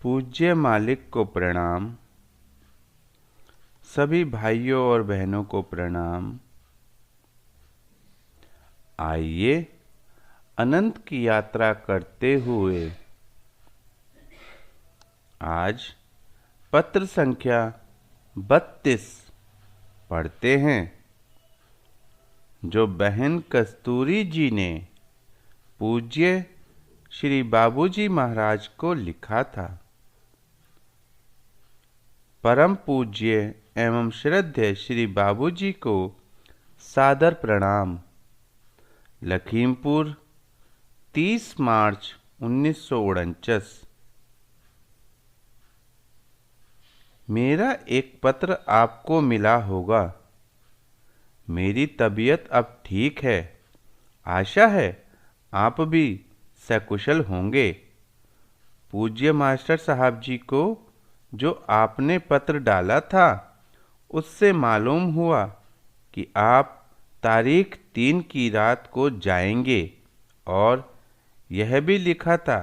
पूज्य मालिक को प्रणाम। सभी भाइयों और बहनों को प्रणाम। आइए अनंत की यात्रा करते हुए आज पत्र संख्या 32 पढ़ते हैं, जो बहन कस्तूरी जी ने पूज्य श्री बाबूजी महाराज को लिखा था। परम पूज्य एवं श्रद्धेय श्री बाबूजी को सादर प्रणाम। लखीमपुर 30 मार्च 1949। मेरा एक पत्र आपको मिला होगा। मेरी तबीयत अब ठीक है। आशा है आप भी सकुशल होंगे। पूज्य मास्टर साहब जी को जो आपने पत्र डाला था, उससे मालूम हुआ कि आप तारीख 3 की रात को जाएंगे, और यह भी लिखा था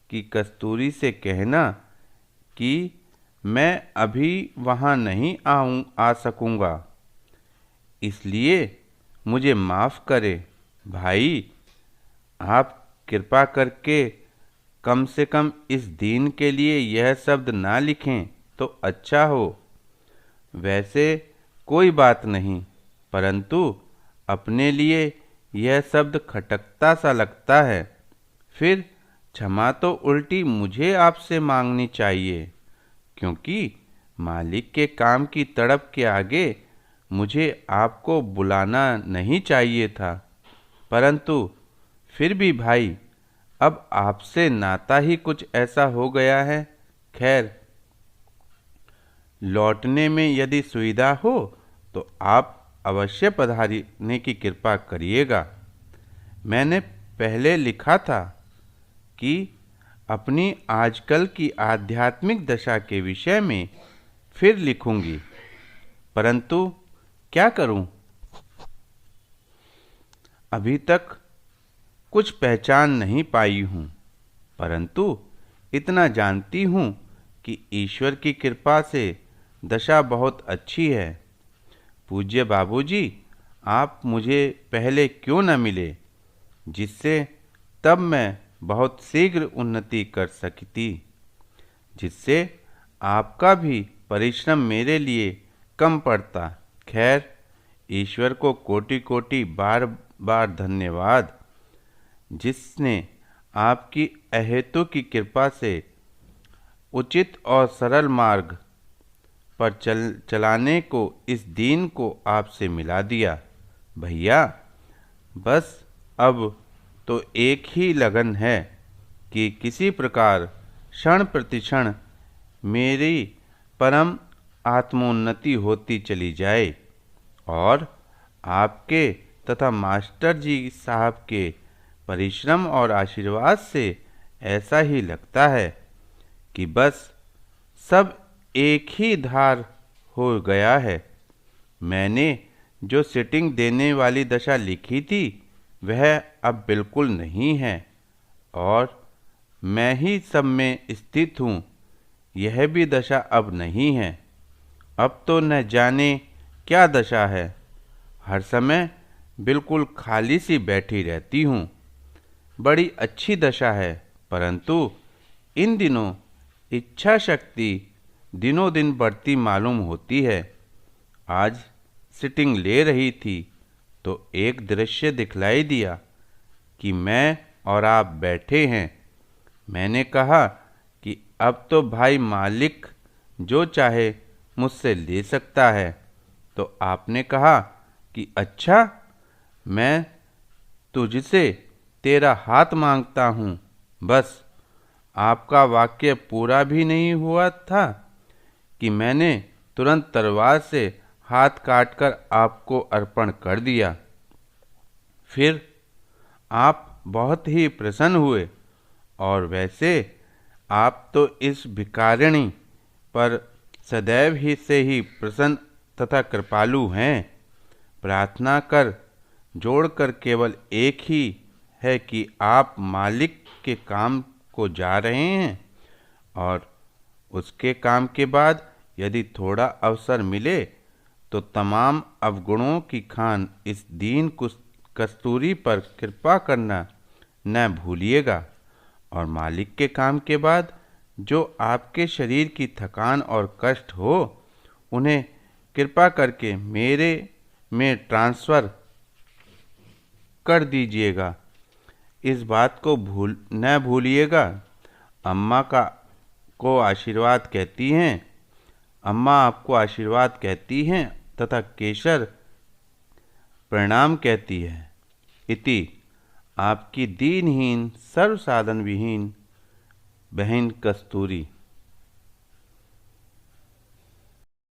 कि कस्तूरी से कहना कि मैं अभी वहाँ नहीं आ सकूँगा, इसलिए मुझे माफ़ करें भाई। आप कृपा करके कम से कम इस दिन के लिए यह शब्द ना लिखें तो अच्छा हो। वैसे कोई बात नहीं, परंतु अपने लिए यह शब्द खटकता सा लगता है। फिर क्षमा तो उल्टी मुझे आपसे मांगनी चाहिए, क्योंकि मालिक के काम की तड़प के आगे मुझे आपको बुलाना नहीं चाहिए था। परंतु फिर भी भाई, अब आपसे नाता ही कुछ ऐसा हो गया है। खैर, लौटने में यदि सुविधा हो तो आप अवश्य पधारने की कृपा करिएगा। मैंने पहले लिखा था कि अपनी आजकल की आध्यात्मिक दशा के विषय में फिर लिखूंगी, परंतु क्या करूं, अभी तक कुछ पहचान नहीं पाई हूँ। परंतु इतना जानती हूँ कि ईश्वर की कृपा से दशा बहुत अच्छी है। पूज्य बाबूजी, आप मुझे पहले क्यों न मिले, जिससे तब मैं बहुत शीघ्र उन्नति कर सकती, जिससे आपका भी परिश्रम मेरे लिए कम पड़ता। खैर, ईश्वर को कोटि कोटि बार बार धन्यवाद, जिसने आपकी अहेतु की कृपा से उचित और सरल मार्ग पर चलाने को इस दीन को आपसे मिला दिया। भैया, बस अब तो एक ही लगन है कि किसी प्रकार क्षण प्रतिक्षण मेरी परम आत्मोन्नति होती चली जाए, और आपके तथा मास्टर जी साहब के परिश्रम और आशीर्वाद से ऐसा ही लगता है कि बस सब एक ही धार हो गया है। मैंने जो सिटिंग देने वाली दशा लिखी थी, वह अब बिल्कुल नहीं है, और मैं ही सब में स्थित हूँ, यह भी दशा अब नहीं है। अब तो न जाने क्या दशा है। हर समय बिल्कुल खाली सी बैठी रहती हूँ। बड़ी अच्छी दशा है, परंतु इन दिनों इच्छा शक्ति दिनों दिन बढ़ती मालूम होती है। आज सिटिंग ले रही थी तो एक दृश्य दिखलाई दिया कि मैं और आप बैठे हैं। मैंने कहा कि अब तो भाई मालिक जो चाहे मुझसे ले सकता है। तो आपने कहा कि अच्छा, मैं तुझसे तेरा हाथ मांगता हूँ। बस आपका वाक्य पूरा भी नहीं हुआ था कि मैंने तुरंत तलवार से हाथ काटकर आपको अर्पण कर दिया। फिर आप बहुत ही प्रसन्न हुए, और वैसे आप तो इस भिखारिणी पर सदैव ही से ही प्रसन्न तथा कृपालु हैं। प्रार्थना कर जोड़कर केवल एक ही है कि आप मालिक के काम को जा रहे हैं, और उसके काम के बाद यदि थोड़ा अवसर मिले तो तमाम अवगुणों की खान इस दीन कस्तूरी पर कृपा करना न भूलिएगा, और मालिक के काम के बाद जो आपके शरीर की थकान और कष्ट हो उन्हें कृपा करके मेरे में ट्रांसफ़र कर दीजिएगा। इस बात को न भूलिएगा। अम्मा को आशीर्वाद कहती हैं, अम्मा आपको आशीर्वाद कहती हैं तथा केशर प्रणाम कहती है। इति आपकी दीनहीन सर्वसाधन विहीन बहन कस्तूरी।